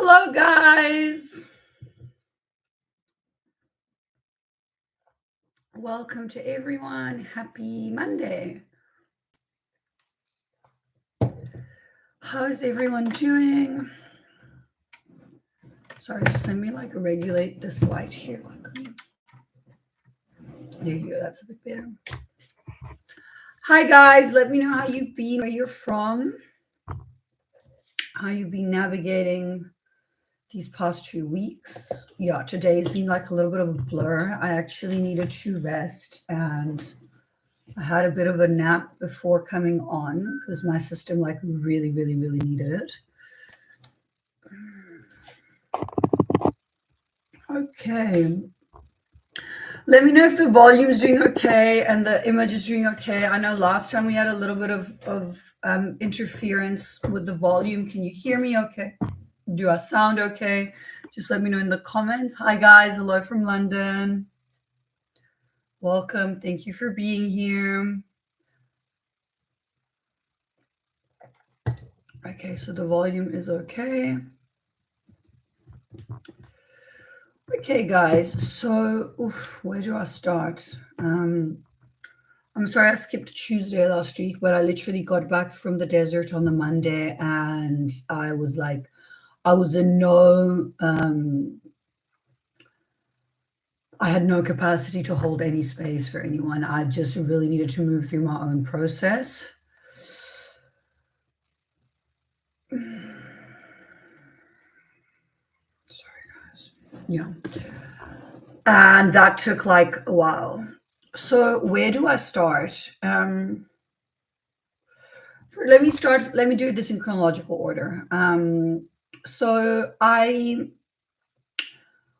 Hello, guys. Welcome to everyone. Happy Monday. How's everyone doing? Sorry, just let me regulate this light here quickly. There you go. That's a bit better. Hi, guys. Let me know how you've been, where you're from, how you've been navigating these past 2 weeks. Yeah, today's been like a little bit of a blur. I actually needed to rest and I had a bit of a nap before coming on because my system really needed it. Okay. Let me know if the volume's doing okay and the image is doing okay. I know last time we had a little bit of interference with the volume. Can you hear me okay? Do I sound okay? Just let me know in the comments. Hi, guys. Hello from London. Welcome. Thank you for being here. Okay, so the volume is okay. Okay, guys. So, where do I start? I'm sorry I skipped Tuesday last week, but I literally got back from the desert on the Monday and I was in no, I had no capacity to hold any space for anyone. I just really needed to move through my own process. Sorry, guys. Yeah. And that took a while. So where do I start? Let me do this in chronological order. So I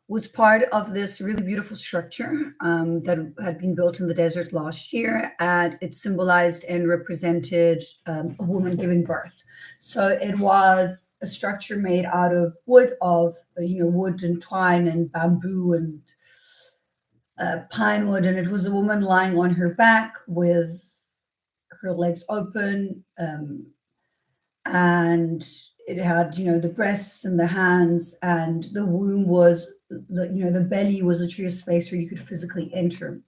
was part of this really beautiful structure that had been built in the desert last year, and it symbolized and represented a woman giving birth. So it was a structure made out of wood, wood and twine and bamboo and pine wood, and it was a woman lying on her back with her legs open, and it had the breasts and the hands, and the womb was the belly was a true space where you could physically enter.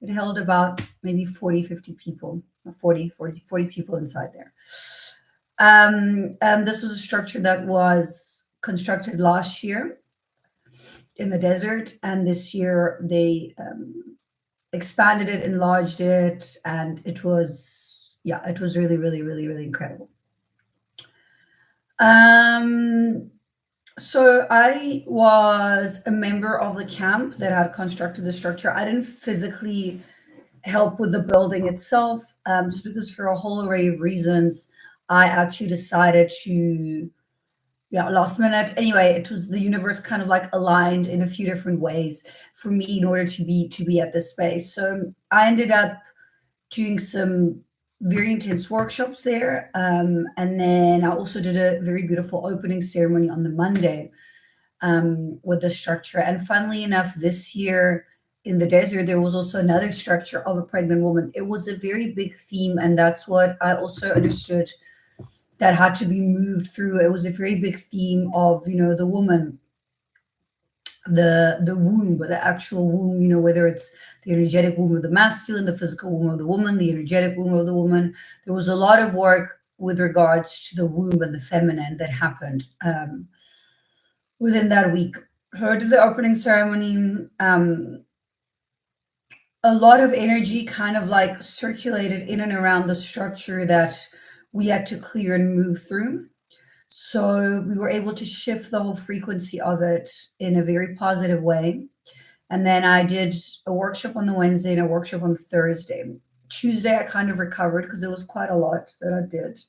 It held about maybe 40-50 people, 40 people inside there. And this was a structure that was constructed last year in the desert, and this year they expanded it, enlarged it, and it was really incredible. So I was a member of the camp that had constructed the structure. I didn't physically help with the building itself, just because for a whole array of reasons, I actually decided to, last minute. Anyway, it was the universe kind of aligned in a few different ways for me in order to be at this space. So I ended up doing some very intense workshops there. And then I also did a very beautiful opening ceremony on the Monday with the structure. And funnily enough, this year in the desert, there was also another structure of a pregnant woman. It was a very big theme, and that's what I also understood that had to be moved through. It was a very big theme of, the woman, the womb, the actual womb, whether it's the energetic womb of the masculine, the physical womb of the woman, the energetic womb of the woman. There was a lot of work with regards to the womb and the feminine that happened within that week. Heard of the opening ceremony. A lot of energy kind of circulated in and around the structure that we had to clear and move through. So we were able to shift the whole frequency of it in a very positive way. And then I did a workshop on the Wednesday and a workshop on the Thursday. Tuesday, I kind of recovered because it was quite a lot that I did.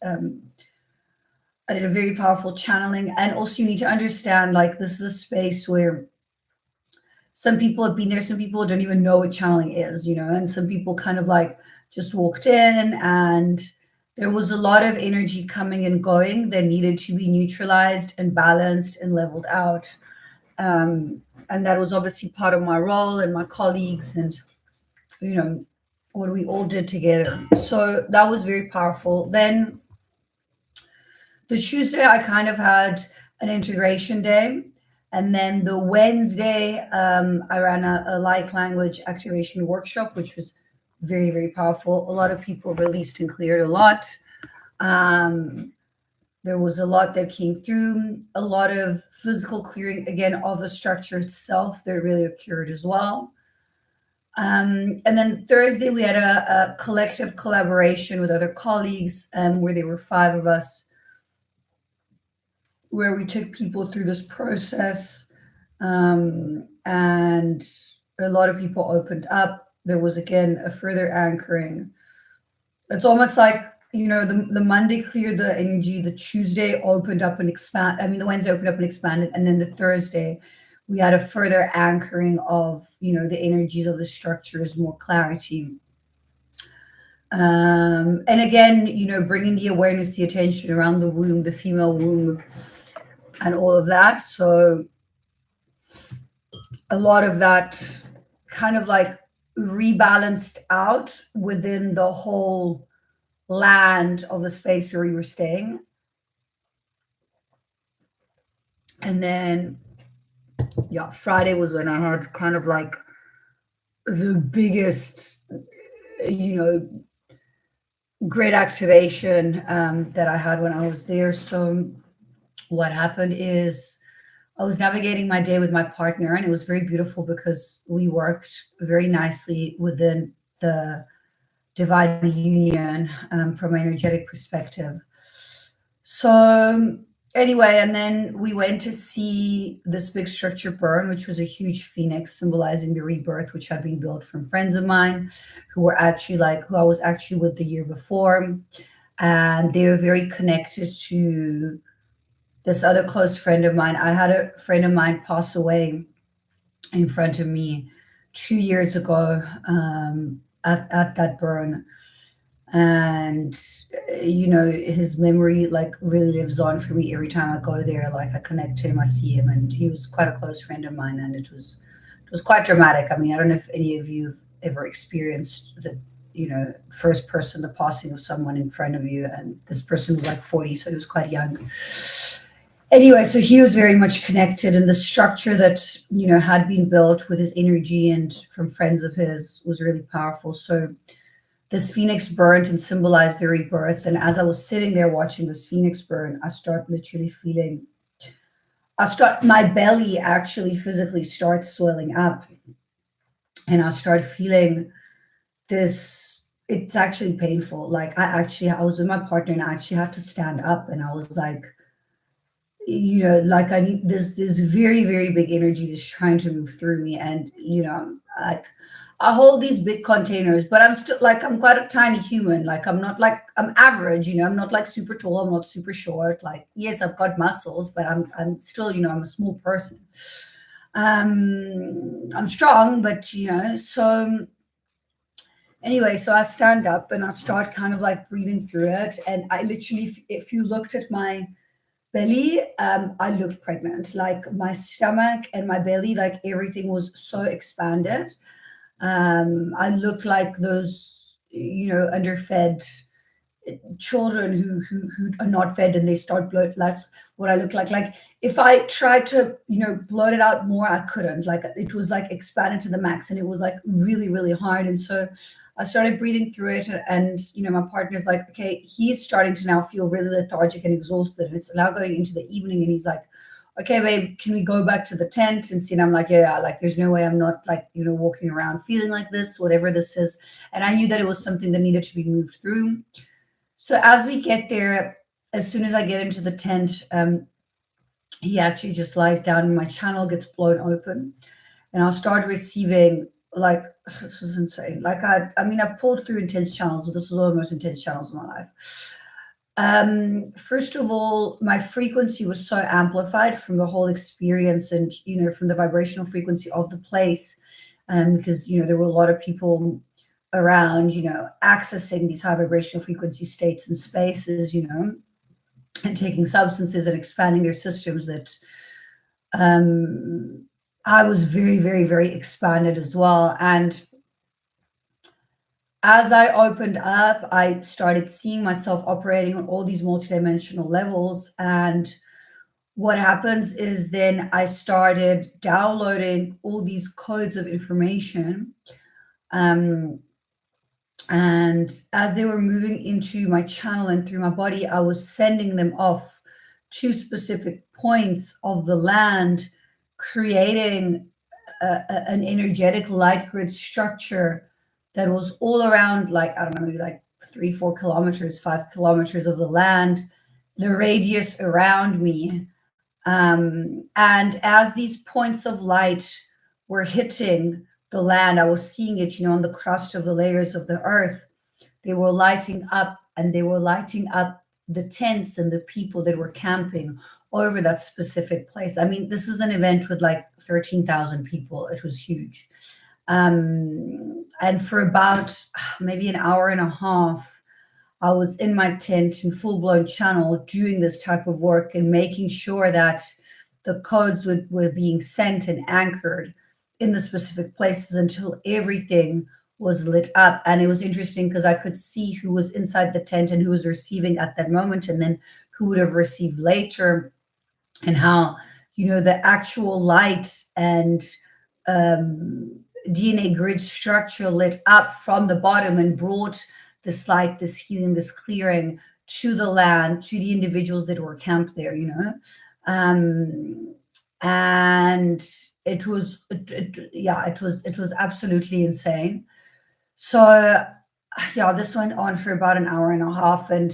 I did a very powerful channeling. And also you need to understand, this is a space where some people have been there, some people don't even know what channeling is, and some people kind of just walked in, and there was a lot of energy coming and going that needed to be neutralized and balanced and leveled out. And that was obviously part of my role and my colleagues and, what we all did together. So that was very powerful. Then the Tuesday, I kind of had an integration day. And then the Wednesday, I ran a like language activation workshop, which was very, very powerful. A lot of people released and cleared a lot. Um, there was a lot that came through, a lot of physical clearing, again, of the structure itself that really occurred as well. And then Thursday, we had a collective collaboration with other colleagues, where there were 5 of us, where we took people through this process. And a lot of people opened up. There was, again, a further anchoring. It's almost like, the Monday cleared the energy, the Tuesday opened up and the Wednesday opened up and expanded, and then the Thursday, we had a further anchoring of, the energies of the structures, more clarity. And again, bringing the awareness, the attention around the womb, the female womb, and all of that. So a lot of that kind of like rebalanced out within the whole land of the space where we were staying. And then, yeah, Friday was when I had kind of like the biggest, grid activation that I had when I was there. So what happened is I was navigating my day with my partner, and it was very beautiful because we worked very nicely within the divine union, from an energetic perspective. So anyway, and then we went to see this big structure burn, which was a huge phoenix symbolizing the rebirth, which had been built from friends of mine who I was actually with the year before. And they were very connected to this other close friend of mine. I had a friend of mine pass away in front of me 2 years ago, at that burn. And his memory like really lives on for me every time I go there. Like I connect to him, I see him, and he was quite a close friend of mine, and it was quite dramatic. I mean, I don't know if any of you've ever experienced the first person, the passing of someone in front of you, and this person was like 40, so he was quite young. Anyway, so he was very much connected, and the structure that had been built with his energy and from friends of his was really powerful. So this phoenix burned and symbolized the rebirth. And as I was sitting there watching this phoenix burn, my belly actually physically starts swelling up. And I start feeling this, it's actually painful. Like I was with my partner, and I actually had to stand up, and I was like, like I need this very, very big energy that's trying to move through me. And, like I hold these big containers, but I'm still like, I'm quite a tiny human. Like I'm not like, I'm average, I'm not like super tall. I'm not super short. Like, yes, I've got muscles, but I'm still, I'm a small person. I'm strong, but, so anyway, so I stand up and I start kind of like breathing through it. And I literally, if you looked at my belly, I looked pregnant. Like my stomach and my belly, like everything was so expanded. I looked like those, underfed children who are not fed and they start bloat. That's what I look like. Like if I tried to, bloat it out more, I couldn't. Like it was like expanded to the max, and it was like really, really hard. And so I started breathing through it, and my partner's like, okay, he's starting to now feel really lethargic and exhausted, and it's now going into the evening, and he's like, okay, babe, can we go back to the tent and see? And I'm like, yeah, like there's no way I'm not like, walking around feeling like this, whatever this is. And I knew that it was something that needed to be moved through. So as we get there, as soon as I get into the tent, he actually just lies down, and my channel gets blown open, and I'll start receiving like, this was insane. Like I mean, I've pulled through intense channels, but this was one of the most intense channels in my life. First of all, my frequency was so amplified from the whole experience, and from the vibrational frequency of the place, because there were a lot of people around, accessing these high vibrational frequency states and spaces, and taking substances and expanding their systems, that I was very, very, very expanded as well. And as I opened up, I started seeing myself operating on all these multidimensional levels. And what happens is then I started downloading all these codes of information. Um, and as they were moving into my channel and through my body, I was sending them off to specific points of the land, creating an energetic light grid structure that was all around, like, I don't know, maybe like 3 4 kilometers, 5 kilometers of the land, the radius around me. And as these points of light were hitting the land, I was seeing it, on the crust of the layers of the earth. They were lighting up, and they were lighting up the tents and the people that were camping over that specific place. I mean, this is an event with like 13,000 people. It was huge. And for about maybe an hour and a half, I was in my tent in full blown channel doing this type of work and making sure that the codes were being sent and anchored in the specific places until everything was lit up. And it was interesting because I could see who was inside the tent and who was receiving at that moment, and then who would have received later, and how, the actual light and um, DNA grid structure lit up from the bottom and brought this light, this healing, this clearing to the land, to the individuals that were camped there. Um, and it was absolutely insane. So, yeah, this went on for about an hour and a half, and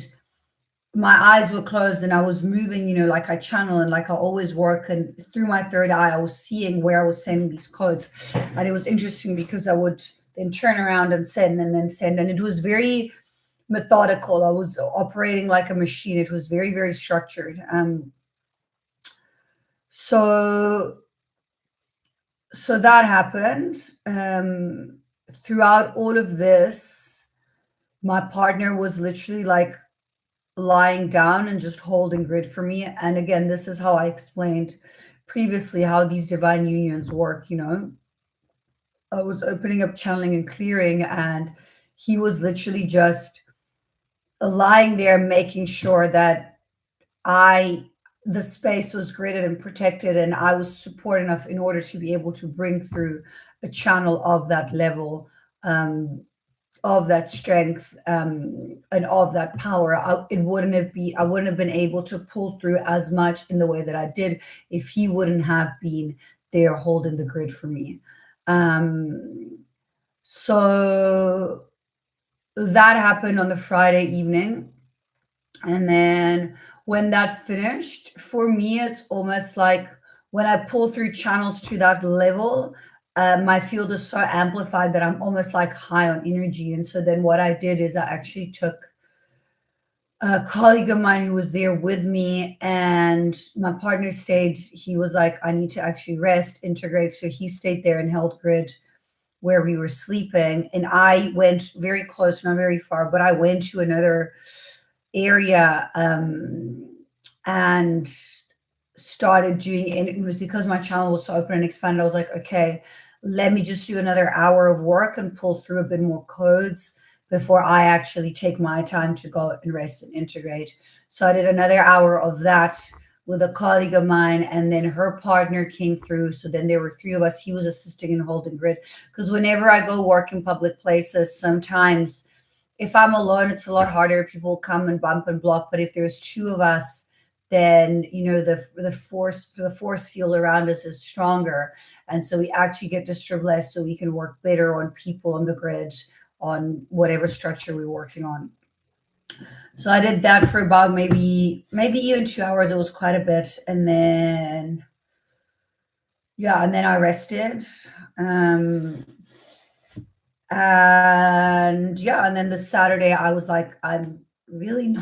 my eyes were closed and I was moving, like I channel and like I always work. And through my third eye, I was seeing where I was sending these codes. And it was interesting because I would then turn around and send and then send. And it was very methodical. I was operating like a machine. It was very, very structured. So, so that happened. Throughout all of this, my partner was literally like lying down and just holding grid for me. And again, this is how I explained previously how these divine unions work. I was opening up, channeling, and clearing, and he was literally just lying there, making sure that I the space was gridded and protected, and I was support enough in order to be able to bring through a channel of that level. Of that strength, and of that power. I wouldn't have been able to pull through as much in the way that I did if he wouldn't have been there holding the grid for me. Um, so that happened on the Friday evening. And then when that finished, for me, it's almost like when I pull through channels to that level, my field is so amplified that I'm almost like high on energy. And so then what I did is I actually took a colleague of mine who was there with me, and my partner stayed. He was like, I need to actually rest, integrate. So he stayed there and held grid where we were sleeping. And I went very close, not very far, but I went to another area, and started doing, and it was because my channel was so open and expanded. I was like, okay, let me just do another hour of work and pull through a bit more codes before I actually take my time to go and rest and integrate. So I did another hour of that with a colleague of mine, and then her partner came through. So then there were three of us. He was assisting in holding grid, because whenever I go work in public places, sometimes if I'm alone, it's a lot harder. People come and bump and block. But if there's two of us, then the force field around us is stronger, and so we actually get disturbed less, so we can work better on people on the grid, on whatever structure we're working on. So I did that for about maybe even 2 hours. It was quite a bit, and then yeah, and then I rested. Um, and yeah, and then the Saturday I was like, I'm really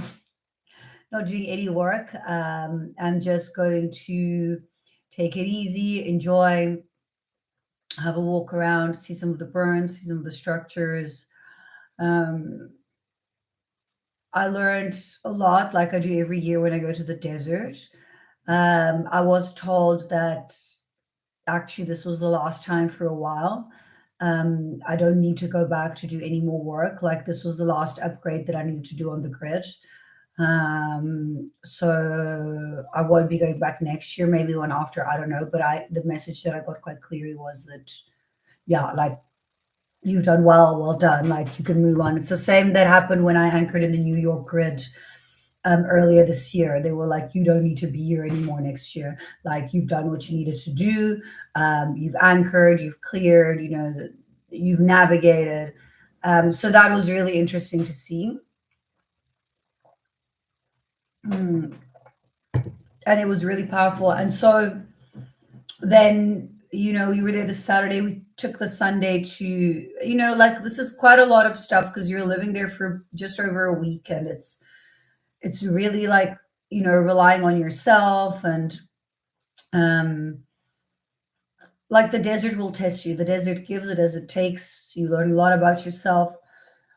not doing any work. I'm just going to take it easy, enjoy, have a walk around, see some of the burns, see some of the structures. Um, I learned a lot, like I do every year when I go to the desert. I was told that actually this was the last time for a while. I don't need to go back to do any more work. Like, this was the last upgrade that I needed to do on the grid. So I won't be going back next year, maybe one after, I don't know. But the message that I got quite clearly was that, yeah, like, you've done well, well done. Like, you can move on. It's the same that happened when I anchored in the New York grid earlier this year. They were like, you don't need to be here anymore next year. Like, you've done what you needed to do. You've anchored, you've cleared, you've navigated. So that was really interesting to see. Mm. And it was really powerful. And so then, we were there this Saturday. We took the Sunday to, like, this is quite a lot of stuff because you're living there for just over a week, and it's really like, relying on yourself. And um like, the desert will test you. The desert gives it as it takes. You learn a lot about yourself.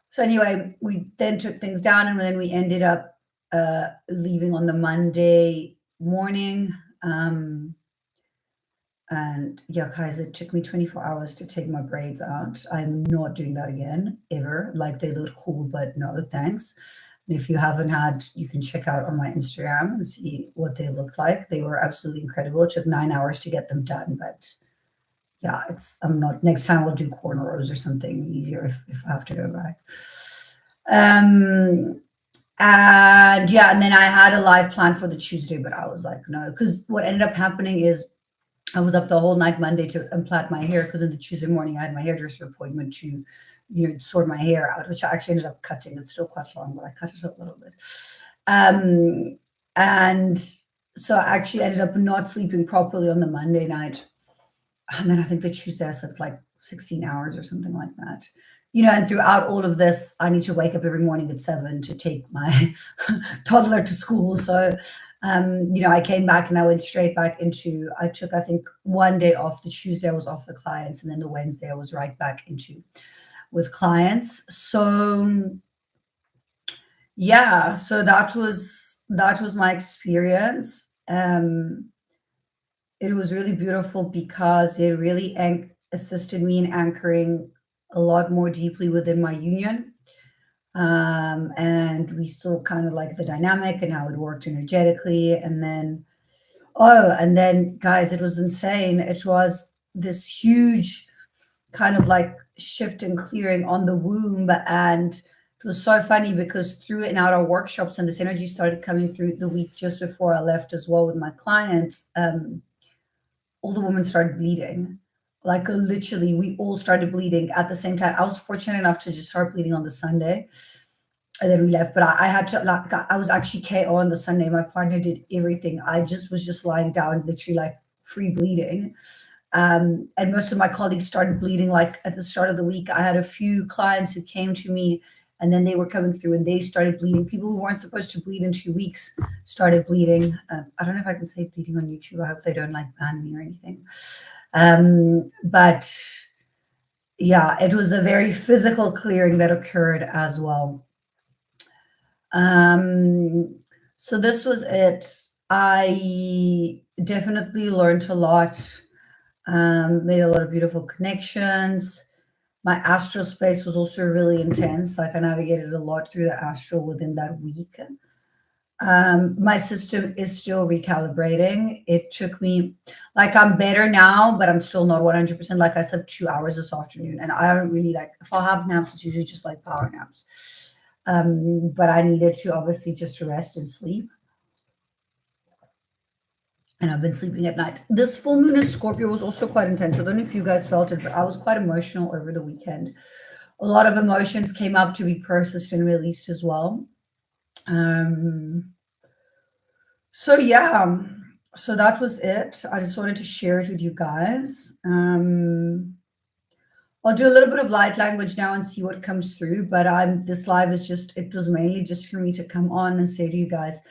So anyway, we then took things down, and then we ended up leaving on the Monday morning. And yeah, guys, it took me 24 hours to take my braids out. I'm not doing that again, ever. Like, they look cool, but no, thanks. And if you haven't had, you can check out on my Instagram and see what they looked like. They were absolutely incredible. It took 9 hours to get them done, but yeah, I'm not, next time I'll do cornrows or something easier if I have to go back. Um, and yeah, and then I had a live plan for the Tuesday, but I was like, no, because what ended up happening is I was up the whole night Monday to unplait my hair, because on the Tuesday morning I had my hairdresser appointment to, sort my hair out, which I actually ended up cutting. It's still quite long, but I cut it a little bit. And so I actually ended up not sleeping properly on the Monday night. And then I think the Tuesday I slept like 16 hours or something like that. And throughout all of this, I need to wake up every morning at 7 to take my toddler to school. So, I came back and I went straight back into, I took, I think, one day off. The Tuesday I was off the clients, and then the Wednesday I was right back into with clients. So yeah, so that was my experience. It was really beautiful because it really assisted me in anchoring a lot more deeply within my union. And we saw kind of like the dynamic and how it worked energetically. And then, guys, it was insane. It was this huge kind of like shift and clearing on the womb. And it was so funny because through it in our workshops, and this energy started coming through the week just before I left as well with my clients. All the women started bleeding. Like, literally, we all started bleeding at the same time. I was fortunate enough to just start bleeding on the Sunday, and then we left. But I had to, like, I was actually KO on the Sunday. My partner did everything. I was just lying down, literally, like, free bleeding. And most of my colleagues started bleeding like at the start of the week. I had a few clients who came to me, and then they were coming through and they started bleeding. People who weren't supposed to bleed in 2 weeks started bleeding. I don't know if I can say bleeding on YouTube. I hope they don't like ban me or anything. But yeah, it was a very physical clearing that occurred as well. So this was it. I definitely learned a lot, made a lot of beautiful connections. My astral space was also really intense. Like, I navigated a lot through the astral within that week. My system is still recalibrating. It took me, like, I'm better now, but I'm still not 100%. Like, I slept 2 hours this afternoon, and I don't really like, if I have naps, it's usually just like power naps. But I needed to obviously just rest and sleep. And I've been sleeping at night. This full moon in Scorpio was also quite intense. I don't know if you guys felt it, but I was quite emotional over the weekend. A lot of emotions came up to be processed and released as well. Um, so yeah, so that was it. I just wanted to share it with you guys. I'll do a little bit of light language now and see what comes through. But this live is just, it was mainly just for me to come on and say to you guys,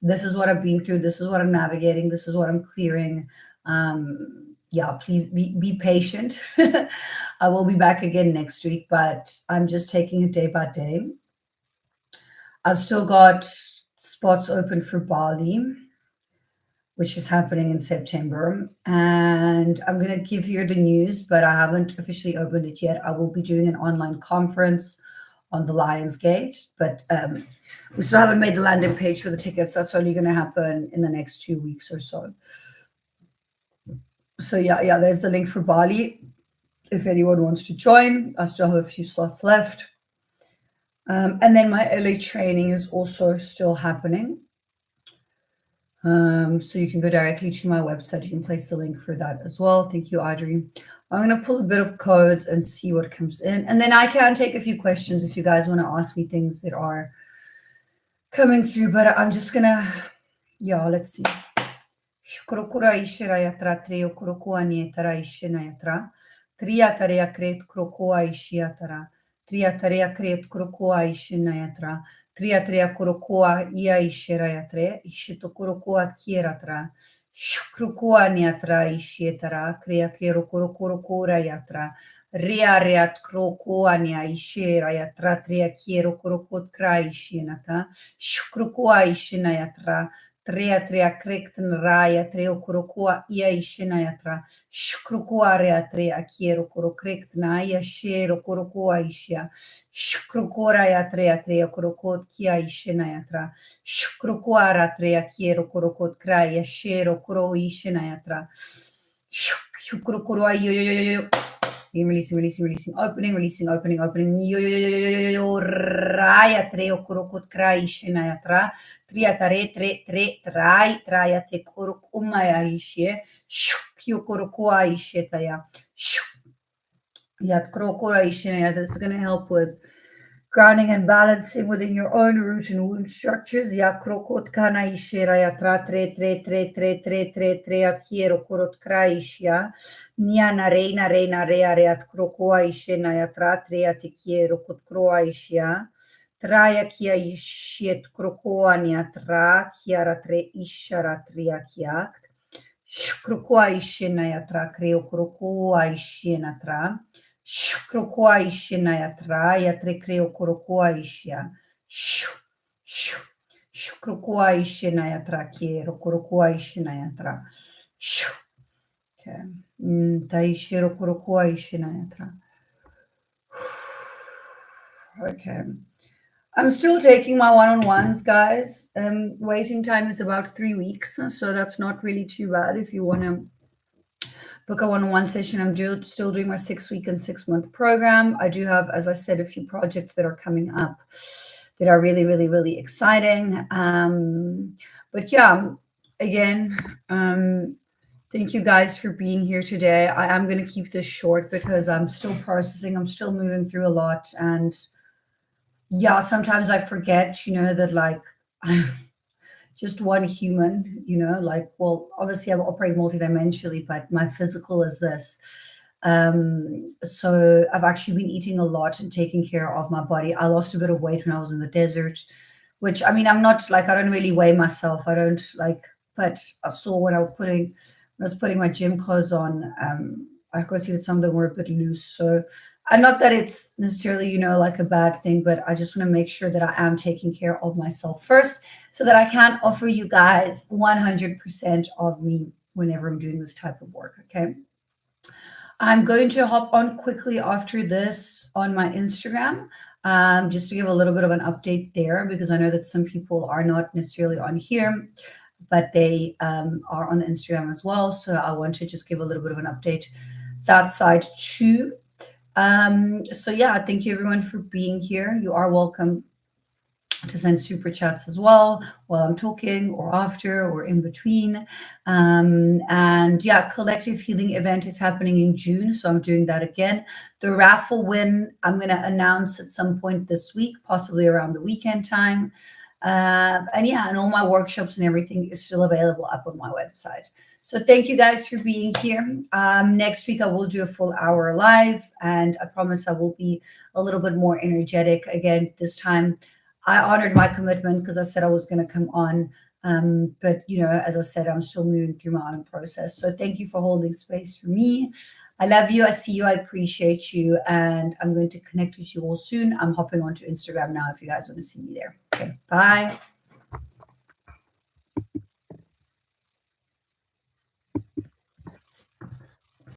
this is what I've been through, this is what I'm navigating, this is what I'm clearing. Yeah, please be patient. I will be back again next week, but I'm just taking it day by day. I've still got spots open for Bali, which is happening in September. And I'm going to give you the news, but I haven't officially opened it yet. I will be doing an online conference on the Lions Gate, but we still haven't made the landing page for the tickets. That's only going to happen in the next 2 weeks or so. So yeah, there's the link for Bali. If anyone wants to join, I still have a few slots left. And then my LA training is also still happening. So you can go directly to my website. You can place the link for that as well. Thank you, Audrey. I'm going to pull a bit of codes and see what comes in. And then I can take a few questions if you guys want to ask me things that are coming through. But I'm just going to, let's see. Krokura ishira yatra treo krokua nietara ishina yatra. Triatarea kret krokua ishiatara. Triatarea kret krokua ishina yatra. Triatrea krokua ia ishira yatre. Ishito krokua kieratra. Krokua niatra ishietara. Krea kero krokura yatra. Ria reat krokua nia ishira yatra. Tria kiero krokot kra ishinata. Krokua ishina yatra. Trea krekten raya treo kurokua ia ishina yatra. Shkrukua rea trea kiero kurokrektna ia shero kurokua ishia. Shkrukura ya trea kurokot kia ishina yatra. Shkrukua ra trea kiero kurokot kraya shero kuro ishina yatra. Shkrukura yo. Releasing. Opening. Yo. Raya treo kurokot krai ishina yatra. Triatare traya te kurukumaya ishie. Kyo kurukua ishetaya. Yat kurokura ishina. This is going to help with grounding and balancing within your own root and womb structures. Ya krokot kana ishera ya tra tre akiero korot kraishia. Niana reina rea reat krokoa ishena ya tra te kiero kot kroaishia. Traya kia ishiet krokoa niatra kiara tre ishara tria kiakt. Krokoa ishena ya tra kreo krokoa ishena tra. Krokua ishina yatra yatre creo korokua ishia. Krokua ishina yatra kiero korokua ishina yatra. Okay. Taishiro korokua ishina yatra. Okay. I'm still taking my one-on-ones, guys. Waiting time is about 3 weeks, so that's not really too bad if you want to book a one-on-one session. I'm still doing my 6-week and 6-month program. I do have, as I said, a few projects that are coming up that are really, really, really exciting. But yeah, again, thank you guys for being here today. I am going to keep this short because I'm still processing. I'm still moving through a lot. And yeah, sometimes I forget, that like I'm just one human, like, well, obviously I'm operating multidimensionally, but my physical is this. So I've actually been eating a lot and taking care of my body. I lost a bit of weight when I was in the desert, which, I mean, I'm not like, I don't really weigh myself. I don't like, but I saw when I was putting my gym clothes on, I could see that some of them were a bit loose. So not that it's necessarily, like a bad thing, but I just want to make sure that I am taking care of myself first so that I can offer you guys 100% of me whenever I'm doing this type of work, okay? I'm going to hop on quickly after this on my Instagram, just to give a little bit of an update there, because I know that some people are not necessarily on here, but they are on the Instagram as well. So I want to just give a little bit of an update that side too. So yeah, thank you everyone for being here. You are welcome to send super chats as well while I'm talking or after or in between. And yeah, collective healing event is happening in June. So I'm doing that again. The raffle win, I'm going to announce at some point this week, possibly around the weekend time. And yeah, and all my workshops and everything is still available up on my website. So thank you guys for being here. Next week, I will do a full hour live, and I promise I will be a little bit more energetic. Again, this time I honored my commitment because I said I was going to come on. But, as I said, I'm still moving through my own process. So thank you for holding space for me. I love you. I see you. I appreciate you. And I'm going to connect with you all soon. I'm hopping onto Instagram now if you guys want to see me there. Okay, bye.